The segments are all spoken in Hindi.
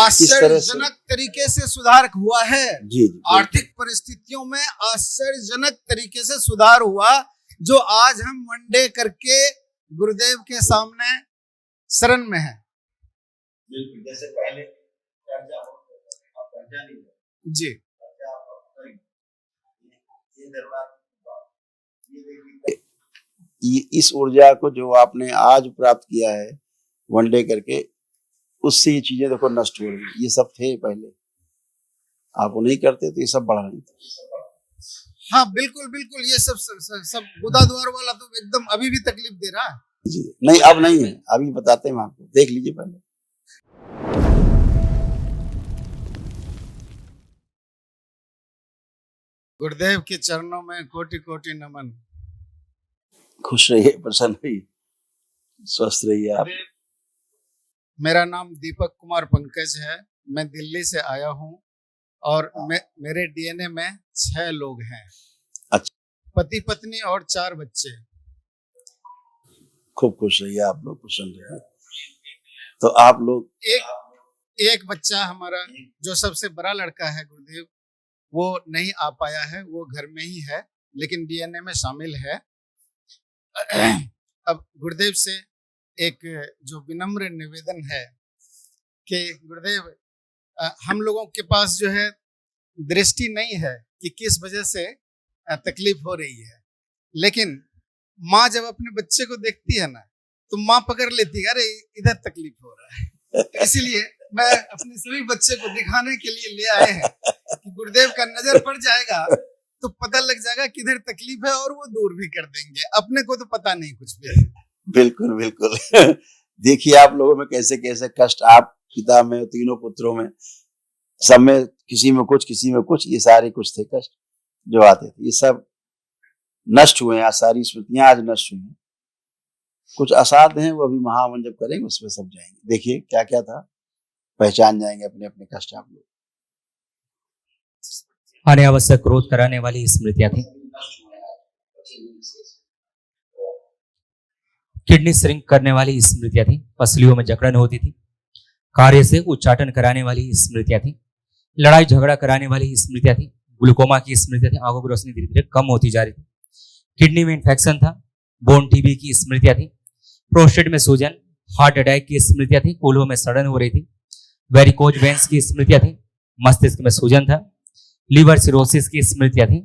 आश्चर्यजनक तरीके से सुधार हुआ है। जी जी, आर्थिक परिस्थितियों में आश्चर्यजनक तरीके से सुधार हुआ, जो आज हम वनडे करके गुरुदेव के सामने शरण में है। बिल्कुल, जैसे पहले कर्जा होता था, अब कर्जा नहीं है जी। कर्जा आप ये दरबार ये इस ऊर्जा को जो आपने आज प्राप्त किया है वनडे करके, उससे ये चीजें देखो नष्ट हो रही। ये सब थे पहले, आप वो नहीं करते तो ये सब बढ़ रही थी। हाँ बिल्कुल बिल्कुल, ये सब गुदा द्वार वाला तो एकदम अभी भी तकलीफ दे रहा है। जी नहीं, अब नहीं है, अभी बताते हैं आपको, देख लीजिए पहले। गुरुदेव के चरणों में कोटि कोटि नमन। खुश रहिए, प्रसन्न रहिए, स्वस्थ रहिए आप। मेरा नाम दीपक कुमार पंकज है, मैं दिल्ली से आया हूँ और मेरे डीएनए में 6 लोग हैं। अच्छा, पति पत्नी और 4 बच्चे। खूब खुश रहिए आप लोग, प्रसन्न रहिए। तो आप लोग एक बच्चा हमारा जो सबसे बड़ा लड़का है गुरुदेव, वो नहीं आ पाया है, वो घर में ही है लेकिन डीएनए में शामिल है। अब गुरुदेव से एक जो विनम्र निवेदन है कि गुरुदेव, हम लोगों के पास जो है दृष्टि नहीं है कि किस वजह से तकलीफ हो रही है, लेकिन माँ जब अपने बच्चे को देखती है ना तो माँ पकड़ लेती है, अरे इधर तकलीफ हो रहा है। तो इसीलिए मैं अपने सभी बच्चे को दिखाने के लिए ले आए हैं कि गुरुदेव का नजर पड़ जाएगा तो पता लग जाएगा किधर तकलीफ है और वो दूर भी कर देंगे। अपने को तो पता नहीं कुछ भी। बिल्कुल बिल्कुल। देखिए आप लोगों में कैसे कैसे कष्ट, आप पिता में, तीनों पुत्रों में, सब में, किसी में कुछ किसी में कुछ, ये सारे कुछ थे कष्ट जो आते थे, ये सब नष्ट हुए हैं। सारी स्मृतियां आज नष्ट हुई हैं। कुछ असाध्य हैं, वो अभी महावन जब करेंगे उसमें सब जाएंगे। देखिए क्या क्या था, पहचान जाएंगे अपने अपने कष्ट आप लोग। अनावश्यक क्रोध कराने वाली स्मृतियां थी, किडनी श्रिंक करने वाली स्मृतियां थी, पसलियों में जकड़न होती थी, कार्य से उच्चाटन कराने वाली स्मृतियां थी, लड़ाई झगड़ा कराने वाली स्मृतियां थी, ग्लूकोमा की स्मृतियां थी, आंखों की रोशनी धीरे धीरे कम होती जा रही थी, किडनी में इंफेक्शन था, बोन टीबी की स्मृतियां थी, प्रोस्टेट में सूजन, हार्ट अटैक की स्मृतियां थी, कूल्हों में सड़न हो रही थी, वेरिकोज वेंस की स्मृतियां थी, मस्तिष्क में सूजन था, लीवर सिरोसिस की स्मृतियां थी,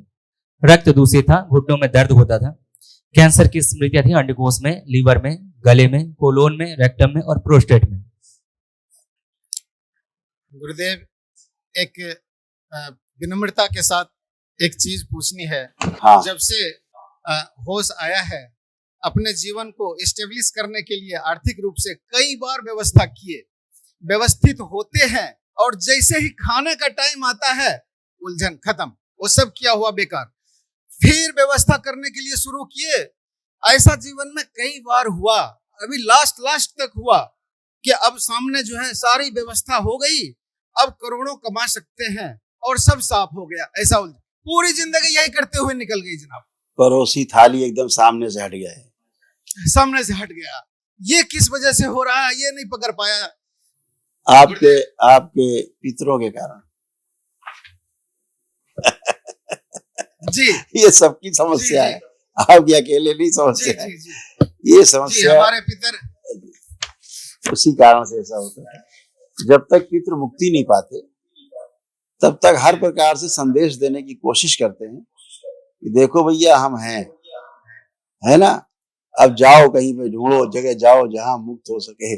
रक्त दूषित था, घुटनों में दर्द होता था, कैंसर की स्मृतियां थी, अंडकोश में, लीवर में, गले में, कोलोन में, रेक्टम में और प्रोस्टेट में। गुरुदेव, एक विनम्रता के साथ एक चीज पूछनी है। हाँ। जब से होश आया है, अपने जीवन को स्टेब्लिश करने के लिए आर्थिक रूप से कई बार व्यवस्था किए, व्यवस्थित होते हैं, और जैसे ही खाने का टाइम आता है उलझन खत्म, वो सब किया हुआ बेकार। फिर व्यवस्था करने के लिए शुरू किए। ऐसा जीवन में कई बार हुआ, अभी लास्ट तक हुआ कि अब सामने जो है सारी व्यवस्था हो गई, अब करोड़ों कमा सकते हैं और सब साफ हो गया। ऐसा पूरी जिंदगी यही करते हुए निकल गई जनाब। परोसी थाली एकदम सामने से हट गया है, सामने से हट गया। ये किस वजह से हो रहा है ये नहीं पकड़ पाया। आपके पितरों के कारण। जी, ये सबकी समस्या है, आपकी अकेले नहीं समस्या है। ये समस्या हमारे पितर उसी कारण से ऐसा होता है। जब तक पितृ मुक्ति नहीं पाते तब तक हर प्रकार से संदेश देने की कोशिश करते हैं कि देखो भैया हम हैं, है ना, अब जाओ कहीं पे ढूंढो जगह, जाओ जहां मुक्त हो सके,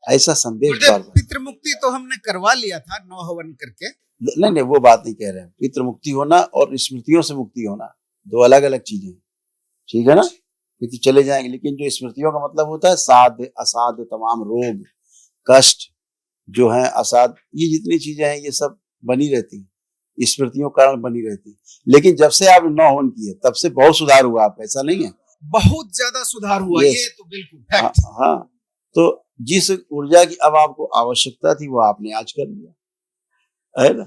ऐसा संदेश। पितृ मुक्ति तो हमने करवा लिया था 9 हवन करके। नहीं, वो बात नहीं कह रहे हैं। पितृ मुक्ति होना और स्मृतियों से मुक्ति होना दो अलग अलग चीजें, ठीक है ना। पितृ चले जाएंगे, लेकिन जो स्मृतियों का मतलब होता है साध्य असाध्य, तमाम रोग कष्ट जो है, असाध्य, ये जितनी चीजें हैं ये सब बनी रहती, स्मृतियों कारण बनी रहती। लेकिन जब से आप 9 हवन किए तब से बहुत सुधार हुआ आप, ऐसा नहीं है? बहुत ज्यादा सुधार हुआ, ये तो बिल्कुल फैक्ट। हाँ, तो जिस ऊर्जा की अब आपको आवश्यकता थी वो आपने आज कर लिया, है ना।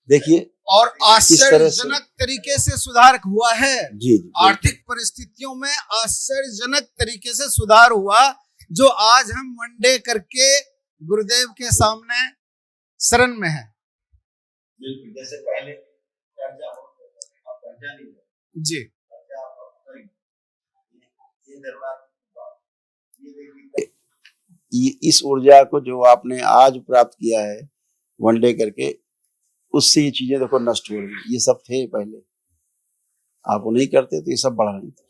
देखिए, और आश्चर्यजनक तरीके से सुधार हुआ है। जी, आर्थिक परिस्थितियों में आश्चर्यजनक तरीके से सुधार हुआ, जो आज हम वनडे करके गुरुदेव के सामने शरण में है। बिल्कुल, जैसे पहले कर्जा होता था, अब कर्जा नहीं है, जी कर्जा अब करेंगे। ये दरबार की बात, ये देखिए, इस ऊर्जा को जो आपने आज प्राप्त किया है वनडे करके, उससे ये चीजें देखो नष्ट हो रही। ये सब थे पहले, आप वो नहीं करते तो ये सब बढ़ रही थी।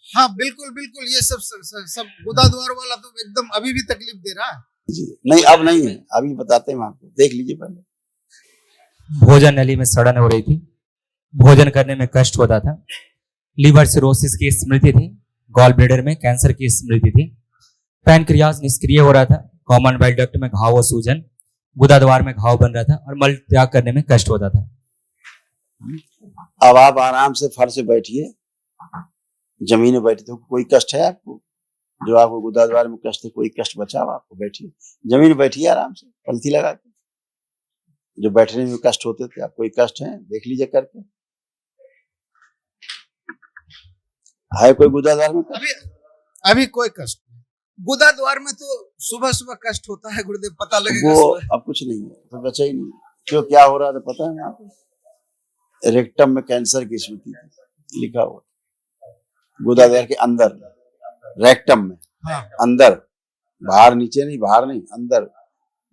हाँ बिल्कुल बिल्कुल, ये सब गुदा द्वार वाला तो एकदम अभी भी तकलीफ दे रहा है। जी नहीं, अब नहीं है, अभी बताते हैं आपको, देख लीजिए पहले। भोजन नली में सड़न हो रही थी, भोजन करने में कष्ट होता था, लीवर सिरोसिस की स्मृति थी, गॉल ब्लैडर में कैंसर की स्मृति थी, पैनक्रियाज निष्क्रिय हो रहा था, कॉमन बाइल डक्ट में घाव और सूजन, गुदाद्वार में घाव बन रहा था और मल त्याग करने में कष्ट होता था। अब आप आराम से फर्श पे बैठिए, जमीन में बैठे तो कोई कष्ट है आपको? जो आपको गुदाद्वार में कष्ट है, कोई कष्ट बचा हो आपको? बैठिए, जमीन में बैठिए आराम से, पलथी लगा के। जो बैठने में कष्ट होते थे, आप कोई कष्ट है देख लीजिए करके, है कोई गुदाद्वार में कष्ट? अभी कोई कष्ट नहीं। गुदा द्वार में तो सुबह सुबह कष्ट होता है गुरुदेव, पता लगेगा वो सुबह। अब कुछ नहीं है, तो बचा ही नहीं। क्यों, क्या हो रहा था पता है आपको? रेक्टम में कैंसर की स्मृति थी, लिखा हुआ गुदाद्वार के अंदर, रेक्टम में, हाँ अंदर, बाहर नीचे नहीं, बाहर नहीं, अंदर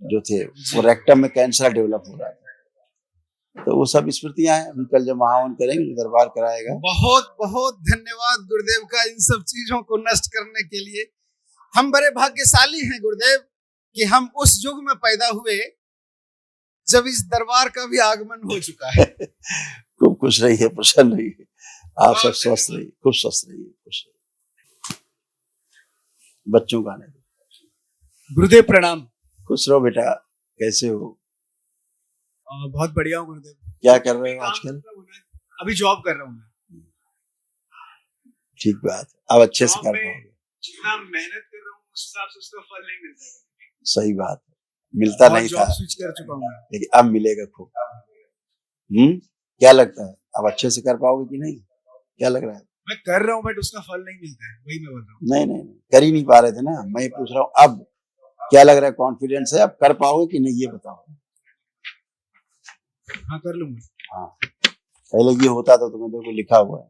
जो थे वो रेक्टम में कैंसर डेवलप हो रहा था। तो वो सब स्मृतियां हैं। अभी कल जब महावन करेंगे, दरबार कराएगा। बहुत बहुत धन्यवाद गुरुदेव का इन सब चीजों को नष्ट करने के लिए। हम बड़े भाग्यशाली हैं गुरुदेव कि हम उस युग में पैदा हुए जब इस दरबार का भी आगमन हो चुका है। खूब खुश रहिए, प्रसन्न रहिए, आप सब स्वस्थ रहिए, खूब स्वस्थ रहिए, खुश रहिए। बच्चों का नहीं। गुरुदेव प्रणाम। खुश रहो बेटा, कैसे हो? बहुत बढ़िया हूँ गुरुदेव। क्या कर रहे हो आजकल? अभी जॉब कर रहा हूँ मैं। ठीक बात, अब अच्छे से कर पाओगे। जितना मेहनत कर रहा हूँ उस हिसाब से उसका फल नहीं मिलता। सही बात है, मिलता नहीं था, जॉब स्विच कर चुका हूँ मैं। लेकिन अब मिलेगा खूब। क्या लगता है, अब अच्छे से कर पाओगे कि नहीं? क्या लग रहा है? मैं कर रहा हूँ बट उसका फल नहीं मिलता है, वही मैं बोल रहा हूँ। नहीं नहीं नहीं, कर ही नहीं पा रहे थे ना, मैं ये पूछ रहा हूँ अब क्या लग रहा है, कॉन्फिडेंस है अब कर पाओगे कि नहीं, ये बताओ। हाँ कर लूंगा। हाँ, पहले ये होता था, तुम्हें देखो लिखा हुआ है।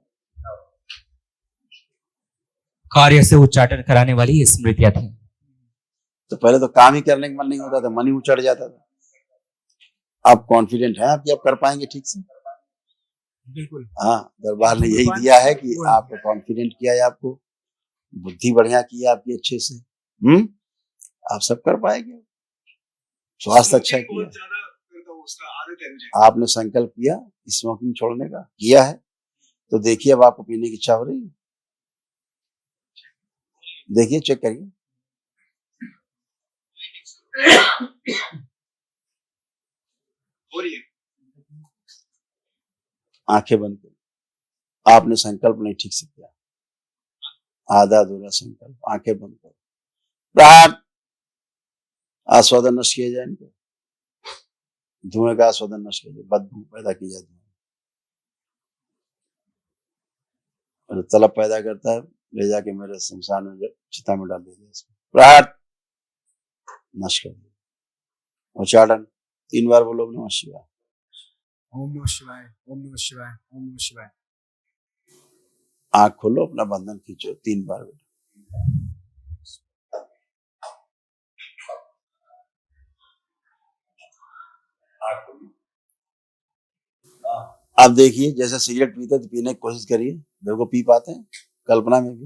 कार्य से उच्चाटन कराने वाली स्मृतियां थी। तो पहले तो काम ही करने का मन नहीं होता था, मन ही उचट जाता था। अब कॉन्फिडेंट है आप कि आप कर पाएंगे ठीक से? बिल्कुल। हाँ, दरबार ने यही दिया है कि आपको कॉन्फिडेंट किया है, आपको बुद्धि बढ़िया की है आपकी अच्छे से। आप सब कर पाएंगे, स्वास्थ्य अच्छा किया, आपने संकल्प किया स्मोकिंग छोड़ने का, किया है, तो देखिए अब आपको पीने की इच्छा हो रही है, देखिए चेक करिए। हो रही है। आंखें बंद करो, आपने संकल्प नहीं ठीक से किया, आधा अधूरा संकल्प, आंखें बंद करो, प्रहार आस्वादन नष्ट किया जाए, इनको धुएं का आस्वादन नष्ट किया जाए, बदबू पैदा की जाती है, और तलब पैदा करता है, ले जाके मेरे शमशान में चिता में डाल दीजिए, प्रहार नष्ट कर दिया। उच्चारण 3 बार बोलो, नमः शिवाय, ओम नमः शिवाय, ओम नमः शिवाय, ओम नमः शिवाय। आंख खोलो, अपना बंधन खींचो 3 बार बेटा। आप देखिए, जैसे सिगरेट पीते तो पीने की कोशिश करिए, देखो पी पाते हैं कल्पना में भी।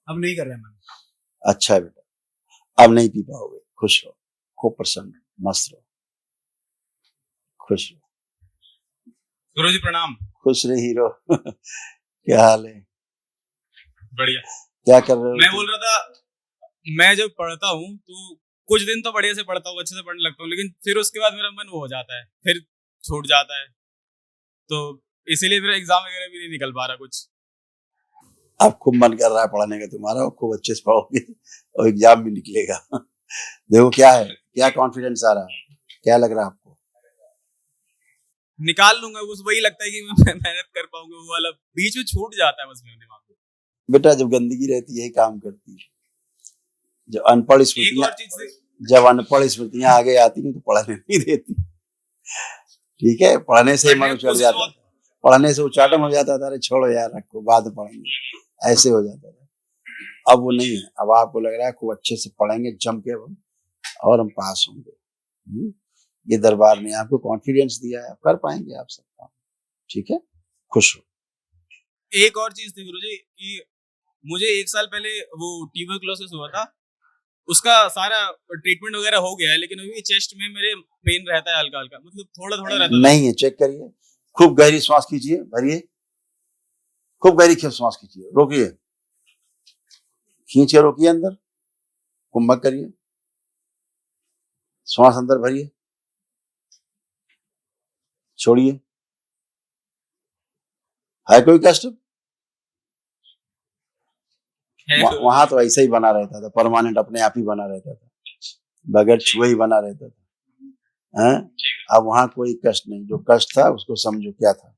अब नहीं कर रहे मैं। अच्छा है बेटा, अब नहीं पी पाओगे, खुश रहो, खूब प्रसन्न, मस्त रहो, खुश रहो। गुरुजी प्रणाम। खुश रहे हीरो। क्या हाल है? बढ़िया। क्या कर रहे हो? मैं बोल रहा था, मैं जब पढ़ता हूँ तो कुछ दिन तो बढ़िया से पढ़ता हूँ, अच्छे से पढ़ने लगता हूँ, लेकिन फिर उसके बाद मेरा मन वो हो जाता है, फिर छूट जाता है, तो इसीलिए मेरा एग्जाम वगैरह भी नहीं निकल पा रहा कुछ। अब खूब मन कर रहा है पढ़ने का तुम्हारा, और खूब अच्छे से पढ़ोगे और एग्जाम भी निकलेगा। देखो क्या है, क्या कॉन्फिडेंस आ रहा है, क्या लग रहा है आपको? निकाल लूंगा, बस वही लगता है कि मैं मेहनत कर पाऊंगा, वो वाला बीच में छूट जाता है बस मेरे दिमाग में। बेटा जब गंदगी रहती है यही काम करती है। जब अनपढ़ एक स्मृतियां और चीज थी, जब अनपढ़ स्मृतियां आगे आती हैं तो पढ़ने नहीं देती। ठीक है, पढ़ने से ही मन उछल जाता है, पढ़ने से उच्चाटन हो जाता था, अरे छोड़ो यार रखो बाद में पढ़ेंगे, ऐसे हो जाता था। अब वो नहीं है, अब आपको लग रहा है खूब अच्छे से पढ़ेंगे जम के हम और हम पास होंगे। ये दरबार ने आपको कॉन्फिडेंस दिया है, आप कर पाएंगे आप सब काम। ठीक है, खुश हो। एक और चीज थी गुरुजी कि मुझे 1 साल पहले वो ट्यूबरक्लोसिस हुआ था, उसका सारा ट्रीटमेंट वगैरह हो गया है, लेकिन अभी चेस्ट में मेरे पेन रहता है हल्का हल्का, मतलब थोड़ा थोड़ा रहता है। नहीं है, चेक करिए, खूब गहरी श्वास खींचिए, भरिए, खूब गहरी श्वास खींचिए, रोकिए, खींचिए, रोकिए, अंदर कुंभक करिए, श्वास अंदर भरिए, छोड़िए। है कोई कष्ट? वहां तो ऐसा ही बना रहता था, परमानेंट अपने आप ही बना रहता था, बगैर छुए ही बना रहता था। हैं? अब वहां कोई कष्ट नहीं, जो कष्ट था उसको समझो क्या था।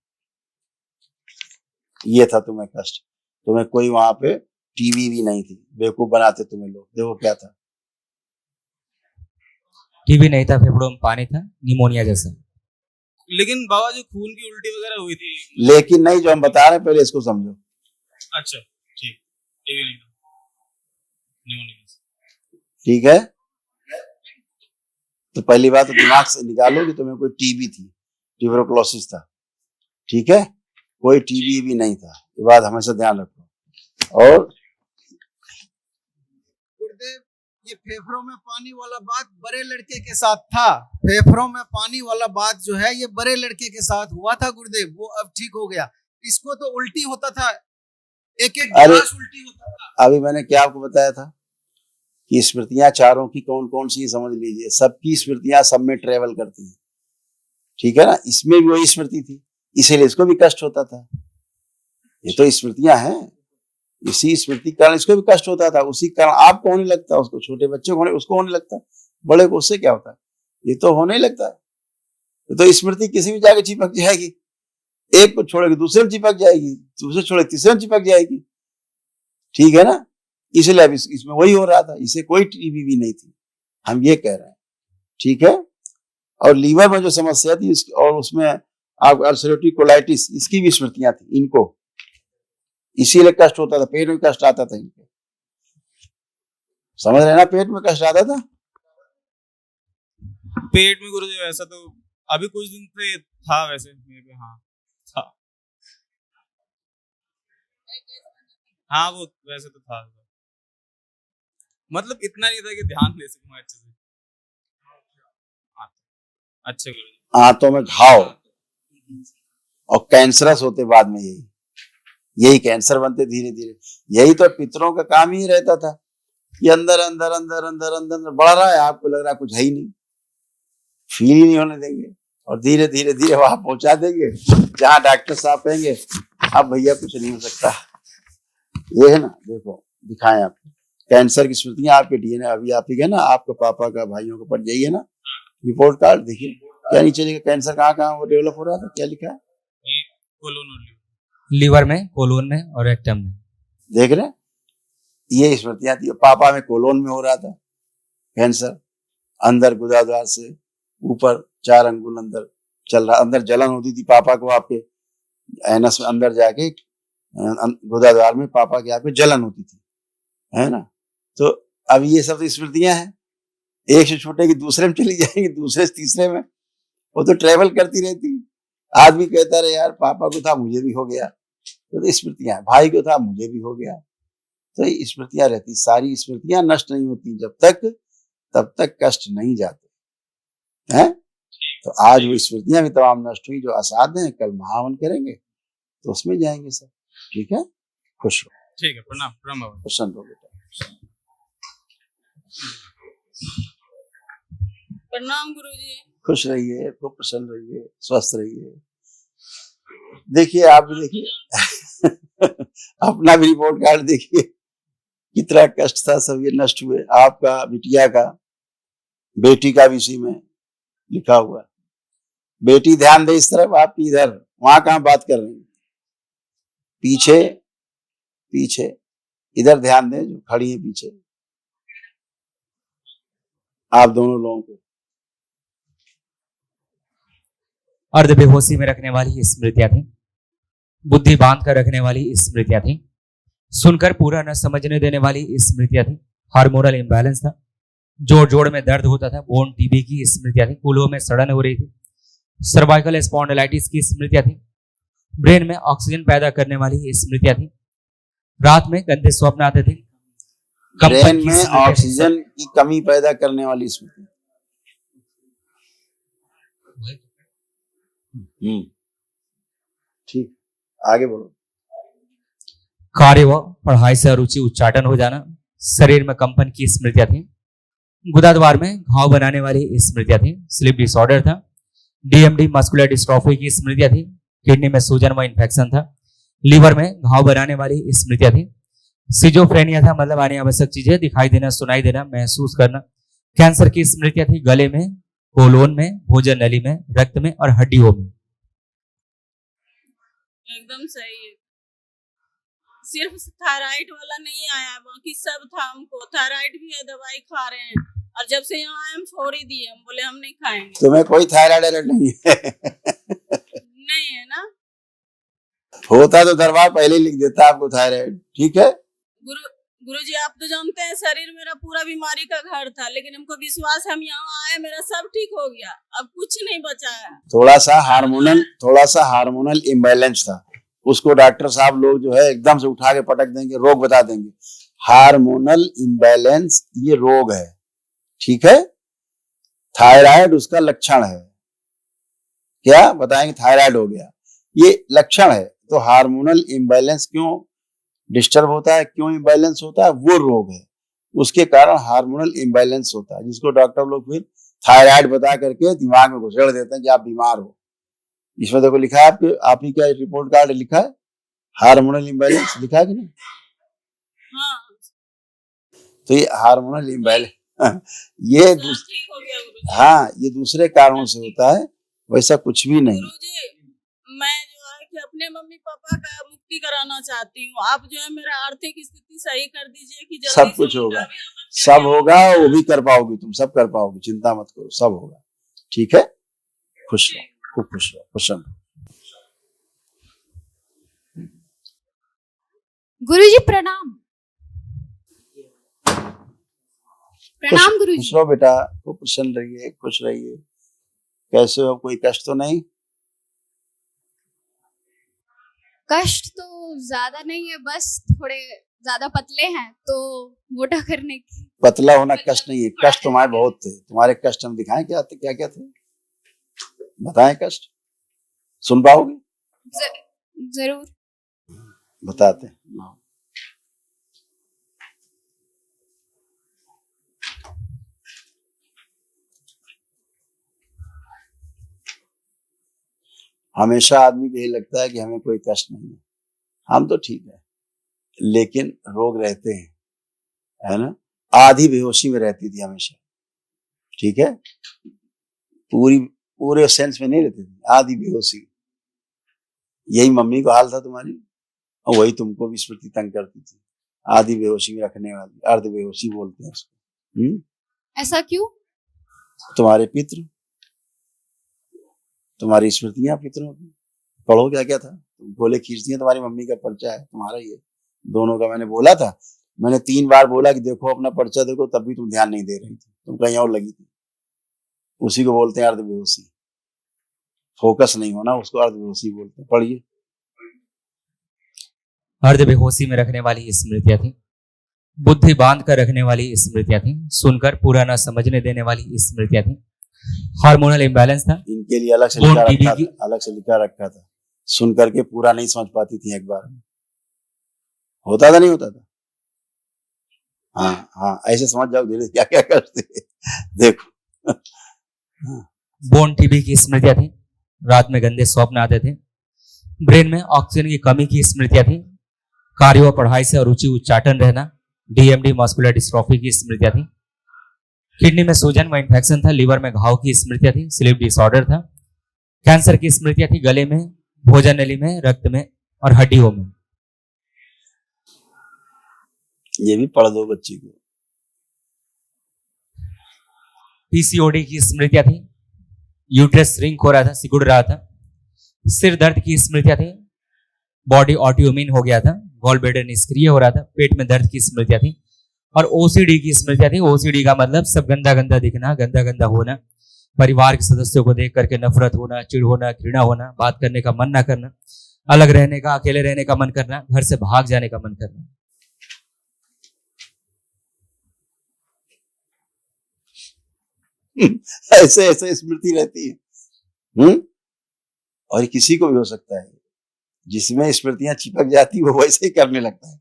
ये था तुम्हें कष्ट, तुम्हें कोई वहां पे टीवी भी नहीं थी, बेवकूफ बनाते तुम्हें लोग। देखो क्या था, टीबी नहीं था, फेफड़ों में पानी था, निमोनिया जैसा। लेकिन बाबा जो खून की उल्टी वगैरह हुई थी। लेकिन नहीं, जो हम बता रहे हैं पहले इसको समझो। अच्छा ठीक, टीबी नहीं था, निमोनिया। ठीक है, तो पहली बात तो दिमाग से निकालो कि तुम्हें कोई टीबी थी, ट्यूबरकुलोसिस था। ठीक है, कोई टीबी भी नहीं था, ये बात हमेशा ध्यान रखो। और गुरुदेव, ये फेफड़ों में पानी वाला बात बड़े लड़के के साथ था, फेफड़ों में पानी वाला बात जो है ये बड़े लड़के के साथ हुआ था गुरुदेव, वो अब ठीक हो गया। इसको तो उल्टी होता था, एक एक गिलास उल्टी होता था। अभी मैंने क्या आपको बताया था कि स्मृतियां चारों की कौन कौन सी समझ लीजिए, सबकी स्मृतियां सब में ट्रेवल करती हैं। ठीक है ना, इसमें भी वही स्मृति थी, इसीलिए इसको भी कष्ट होता था। ये तो स्मृतियां हैं, इसी स्मृति कारण इसको भी कष्ट होता था, उसी कारण आपको होने लगता, उसको, छोटे बच्चे को उसको होने लगता, बड़े को उससे क्या होता है, ये तो होने ही लगता है। तो स्मृति किसी भी जाके चिपक जाएगी, एक को छोड़ेगी दूसरे में चिपक जाएगी, दूसरे छोड़े तीसरे में चिपक जाएगी। ठीक है ना, इसलिए अब इसमें वही हो रहा था, इसे कोई टीबी भी नहीं थी, हम ये कह रहे हैं। ठीक है, और लीवर में जो समस्या थी और उसमें आप अल्सरेटिव कोलाइटिस, इसकी भी स्मृतियां थी इनको, इसीलिए कष्ट होता था, पेट में कष्ट आता था इनको। समझ रहे ना, पेट में कष्ट आता था। पेट में गुरुजी वैसा तो अभी कुछ दिन से था वैसे मेरे पे, हाँ था, हाँ वो वैसे तो था, मतलब इतना नहीं था कि ध्यान दे सकूं अच्छे से। अच्छे गुरुजी, आंतों में घाव और कैंसरस होते बाद में, यही कैंसर बनते धीरे धीरे। यही तो पितरों का काम ही रहता था कि अंदर अंदर अंदर अंदर अंदर बढ़ रहा है, आपको लग रहा है कुछ है ही नहीं, फील ही नहीं होने देंगे, और धीरे धीरे धीरे वहां पहुंचा देंगे जहां डॉक्टर साहब कहेंगे अब भैया कुछ नहीं हो सकता। ये है ना, देखो दिखाएं आपको कैंसर की स्मृतियां आपके डीएनए, अभी आप ही है ना, आपके पापा का, भाइयों का पढ़ जाइए ना रिपोर्ट कार्ड, देखिए क्या नीचे लिखा, कैंसर कहाँ कहाँ वो डेवलप हो रहा था, क्या लिखा है, लीवर में, कोलोन में और रेक्टम में। देख रहे, ये स्मृतियां थी। पापा में कोलोन में हो रहा था कैंसर, अंदर गुदाद्वार से ऊपर 4 अंगुल अंदर चल रहा, अंदर जलन होती थी पापा को, आपके एनस में अंदर जाके गुदाद्वार में पापा के आपके जलन होती थी, है ना। तो अब ये सब तो स्मृतियां हैं, एक से छोटे की दूसरे में चली जाएंगी, दूसरे से तीसरे में, वो तो ट्रेवल करती रहती है। आदमी कहता रहे यार पापा को था मुझे भी हो गया, तो स्मृतियां, भाई को था मुझे भी हो गया, तो ये स्मृतियां रहती। सारी स्मृतियां नष्ट नहीं होती जब तक, तब तक कष्ट नहीं जाते हैं। तो आज वो स्मृतियां भी तमाम नष्ट हुई, जो असाध्य हैं, कल महावन करेंगे तो उसमें जाएंगे सब। ठीक है, खुश हो। ठीक है, प्रणाम प्रणाम, प्रसन्न हो बेटा, प्रणाम गुरुजी। खुश रहिए, खूब प्रसन्न रहिए, स्वस्थ रहिए। देखिए आप भी देखिए अपना भी रिपोर्ट कार्ड देखिए, कितना कष्ट था, सब ये नष्ट हुए। आपका, बिटिया का, बेटी का भी इसी में लिखा हुआ। बेटी ध्यान दे इस तरफ, आप इधर, वहां कहां बात कर रही हैं, पीछे पीछे इधर ध्यान दें जो खड़ी है पीछे, आप दोनों लोगों को। अर्ध बेहोशी में रखने वाली स्मृतियां थी, बुद्धि बांध कर रखने वाली स्मृतियां थी, सुनकर पूरा न समझने देने वाली स्मृतियां थी, हार्मोनल इम्बैलेंस था, जोड़ जोड़ में दर्द होता था, बोन टीबी की स्मृतियां थी, कूल्हों में सड़न हो रही थी, सर्वाइकल स्पॉन्डिलाइटिस की स्मृतियां थी, ब्रेन में ऑक्सीजन पैदा करने वाली स्मृतियां थी, रात में गंदे स्वप्न आते थे, कंपन ब्रेन की में स्मृतियां थी। ऑक्सीजन की कमी पैदा करने वाली स्मृति। ठीक, आगे बोलो। कार्य व पढ़ाई से अरुचि उच्चाटन हो जाना, शरीर में कंपन की स्मृतियां थी, गुदाद्वार में घाव बनाने वाली स्मृतियां थी, स्लीप डिसऑर्डर था, डीएमडी मस्कुलर डिस्ट्रोफी की स्मृतियां थी, किडनी में सूजन व इन्फेक्शन था, लीवर में घाव बनाने वाली स्मृतियां थी, सिजोफ्रेनिया था, मतलब आने आवश्यक चीजें दिखाई देना, सुनाई देना, महसूस करना, कैंसर की स्मृतियां थी, गले में, कोलोन में, भोजन नली में, रक्त में और हड्डियों में। एकदम सही है। सिर्फ थायराइड वाला नहीं आया, बाकी सब था हमको। थायराइड भी है, दवाई खा रहे हैं, और जब से यहाँ आए हम छोड़ ही दिए, हम बोले हम नहीं खाएंगे। तुम्हें कोई थायराइड नहीं है? नहीं है ना? होता तो दरबार पहले ही लिख देता आपको थायराइड। ठीक है, गुरुजी आप तो जानते हैं शरीर मेरा पूरा बीमारी का घर था, लेकिन हमको विश्वास है, हम यहाँ आए, मेरा सब ठीक हो गया, अब कुछ नहीं बचा है। थोड़ा सा हार्मोनल इम्बैलेंस था, उसको डॉक्टर साहब लोग जो है एकदम से उठा के पटक देंगे, रोग बता देंगे। हार्मोनल इम्बैलेंस ये रोग है, ठीक है। थायराइड उसका लक्षण है। क्या बताएंगे? थायराइड हो गया, ये लक्षण है। तो हार्मोनल इम्बैलेंस क्यों डिस्टर्ब होता है, क्यों इम्बैलेंस होता है, वो रोग है, उसके कारण हार्मोनल इम्बैलेंस होता है, जिसको डॉक्टर लोग फिर थायराइड बता करके दिमाग में घुसेड़ देते हैं कि आप बीमार हो। इसमें देखो लिखा है आपके, आप ही क्या रिपोर्ट कार्ड लिखा है, हार्मोनल इम्बैलेंस लिखा है कि नहीं? हाँ। तो ये हार्मोनल इम्बैलेंस ये ठीक हो गया गुरुजी। हाँ, ये दूसरे कारणों से होता है, वैसा कुछ भी नहीं। गुरुजी मैं जो है कि अपने मम्मी पापा का मुक्ति कराना चाहती हूँ, आप जो है मेरा आर्थिक स्थिति सही कर दीजिए कि जल्दी सब से कुछ उनका होगा, भी हम सब होगा, वो भी कर पाओगी, तुम सब कर पाओगी, चिंता मत करो, सब होगा। ठीक है, खुश रहो, खूब खुश रहो, प्रसन्न रहो। गुरुजी प्रणाम। प्रणाम गुरुजी। खुश रहो बेटा, खूब प्रसन्न रहिए, खुश रहिए। कैसे हो, कोई कष्ट तो नहीं? कष्ट तो ज्यादा नहीं है, बस थोड़े ज्यादा पतले हैं, तो मोटा करने की। पतला होना कष्ट नहीं है, कष्ट तुम्हारे बहुत थे। तुम्हारे कष्ट हम दिखाएं क्या थे, क्या क्या थे, बताएं कष्ट, सुन पाओगे? जरूर। बताते हैं। हमेशा आदमी को यही लगता है कि हमें कोई कष्ट नहीं है, हम तो ठीक है, लेकिन रोग रहते हैं, है ना। आधी बेहोशी में रहती थी हमेशा, ठीक है, पूरे सेंस में नहीं रहती थी, आधी बेहोशी। यही मम्मी का हाल था तुम्हारी, और वही तुमको भी स्मृति तंग करती थी, आधी बेहोशी में रखने वाली, अर्ध बेहोशी बोलते हैं उसको। ऐसा क्यों? तुम्हारे पितृ, तुम्हारी स्मृतियां पितरों की। पढ़ो क्या क्या था, तुम बोले खींच दिए, तुम्हारी मम्मी का पर्चा है, तुम्हारा ही है, दोनों का। मैंने बोला था, मैंने 3 बार बोला कि देखो अपना पर्चा देखो, तब भी तुम ध्यान नहीं दे रही थी, तुम कहीं और लगी थी। उसी को बोलते हैं अर्ध बेहोशी, फोकस नहीं होना, उसको अर्ध बेहोशी बोलते हैं। पढ़िए। अर्ध बेहोशी में रखने वाली स्मृतियां थी, बुद्धि बांध कर रखने वाली स्मृतियां थी, सुनकर पूरा न समझने देने वाली स्मृतियां थी, हार्मोनल इम्बैलेंस था, इनके लिए अलग से बोन लिखा टीबी रखा की था, अलग से लिखा रखा था, सुन करके पूरा नहीं समझ पाती थी एक बार में। होता था नहीं होता था? हाँ हाँ, ऐसे समझ जाओ धीरे, क्या क्या करते देखो। बोन टीबी की स्मृतियां थी, रात में गंदे स्वप्न आते थे, ब्रेन में ऑक्सीजन की कमी की स्मृतियां थी, कार्य व पढ़ाई से अरुचि उच्चाटन रहना, डीएमडी मस्कुलर डिस्ट्रोफी की स्मृतियां थी, किडनी में सूजन व इन्फेक्शन था, लीवर में घाव की स्मृतियां थी, स्लीप डिसऑर्डर था, कैंसर की स्मृतियां थी, गले में, भोजन नली में, रक्त में और हड्डियों में। ये भी पढ़ दो बच्ची को। पीसीओडी की स्मृतियां थी, यूट्रस श्रिंक हो रहा था, सिकुड़ रहा था, सिर दर्द की स्मृतियां थी, बॉडी ऑटोइम्यून हो गया था, गॉल ब्लैडर निष्क्रिय हो रहा था, पेट में दर्द की स्मृतियां थी, और ओसीडी की स्मृतियां थी। ओसीडी का मतलब सब गंदा गंदा दिखना, गंदा गंदा होना, परिवार के सदस्यों को देख करके नफरत होना, चिढ़ होना, घृणा होना, बात करने का मन ना करना, अलग रहने का, अकेले रहने का मन करना, घर से भाग जाने का मन करना। ऐसे ऐसे स्मृति रहती है। और किसी को भी हो सकता है, जिसमें स्मृतियां चिपक जाती वो वैसे ही करने लगता है,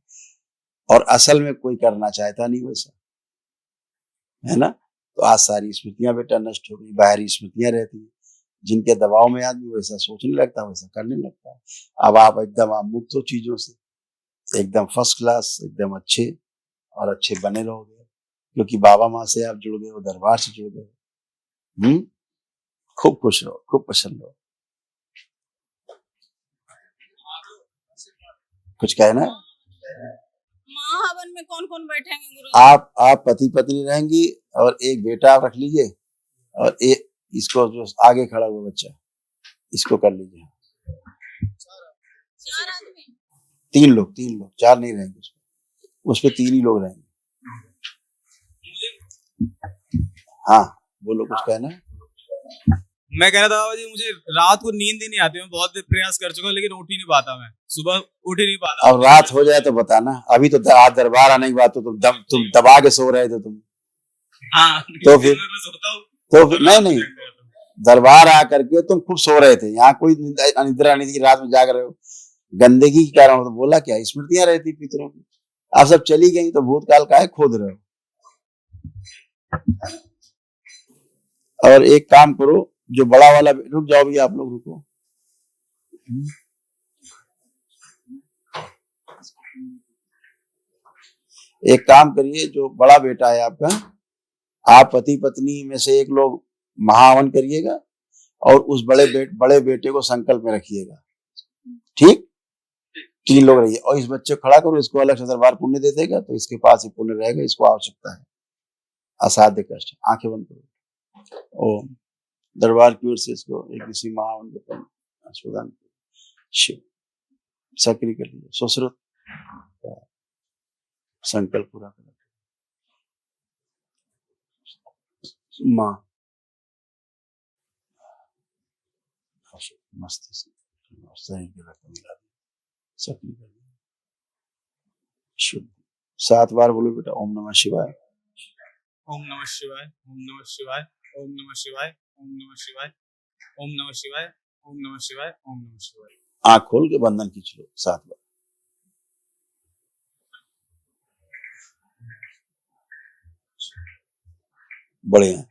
और असल में कोई करना चाहता नहीं वैसा, है ना। तो आज सारी स्मृतियां बेटा नष्ट हो गई, बाहरी स्मृतियां रहती हैं, जिनके दबाव में आदमी वैसा सोचने लगता है, वैसा करने लगता है। अब आप एकदम आप मुक्त हो चीजों से, एकदम फर्स्ट क्लास, एकदम अच्छे और अच्छे बने रहोगे, क्योंकि बाबा माँ से आप जुड़ गए हो, दरबार से जुड़ गए हो। खूब खुश रहो, खूब प्रसन्न रहो। कुछ कहना है? महावन में कौन कौन बैठेंगे गुरु? आप पति पत्नी रहेंगी, और एक बेटा आप रख लीजिए, और एक इसको जो आगे खड़ा हुआ बच्चा, इसको कर लीजिए। 4 आदमी? 3 लोग, 4 नहीं रहेंगे उस पे 3 ही लोग रहेंगे। हाँ बोलो, कुछ कहना है? मैं कह रहा था बाबा जी, मुझे रात को नींद ही नहीं आती। मैं बहुत प्रयास कर चुका हूँ, लेकिन उठ ही नहीं पाता, मैं सुबह उठ ही नहीं पाता। अब रात हो जाए तो बताना। अभी तो आज दरबार आने की बात, तो तुम दबा के सो रहे थे तुम। हाँ, तो फिर मैं सोता हूँ, तो फिर नहीं, दरबार आ करके तुम खूब सो रहे थे, यहाँ कोई निद्रा नहीं थी, रात में जाग रहे हो, गंदगी के कारण। तो बोला क्या, स्मृतियां रहती पितरों की, आप सब चली गई, तो भूतकाल का है खोद रहे हो। और एक काम करो, जो बड़ा वाला, रुक जाओ भी आप लोग, रुको। एक काम करिए, जो बड़ा बेटा है आपका, आप पति पत्नी में से एक लोग महावन करिएगा, और उस बड़े बेटे को संकल्प में रखिएगा, ठीक? 3 लोग रहिए, और इस बच्चे को खड़ा करो, इसको अलग से दरबार पुण्य दे देगा, तो इसके पास ही पुण्य रहेगा, इसको आवश्यकता है, असाध्य कष्ट। आंखें बंद करो। ओम दरबार की ओर से इसको एक किसी महावन के प्रदान शिव सक्रिय कर लीजिए। सुश्रुत संकल्प पूरा कर माँ मस्तिष्क शरीर के रक्त मिला दी, सक्रिय कर दिया, शुद्ध। 7 बार बोलो बेटा, ओम नमः शिवाय, ओम नमः शिवाय, ओम नमः शिवाय, ओम नमः शिवाय, ओम नमः शिवाय, ओम नमः शिवाय, ओम नमः शिवाय, ओम नमः शिवाय। आंख खोल के बंधन खींच लो 7 बार। बढ़िया,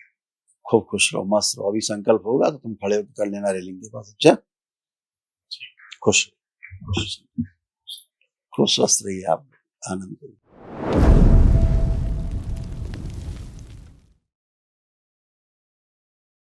खूब खुश रहो, मस्त रहो। अभी संकल्प होगा तो तुम खड़े होकर कर लेना रेलिंग के पास। अच्छा, खुश खुश स्वस्थ रहिए आप, आनंद करिए।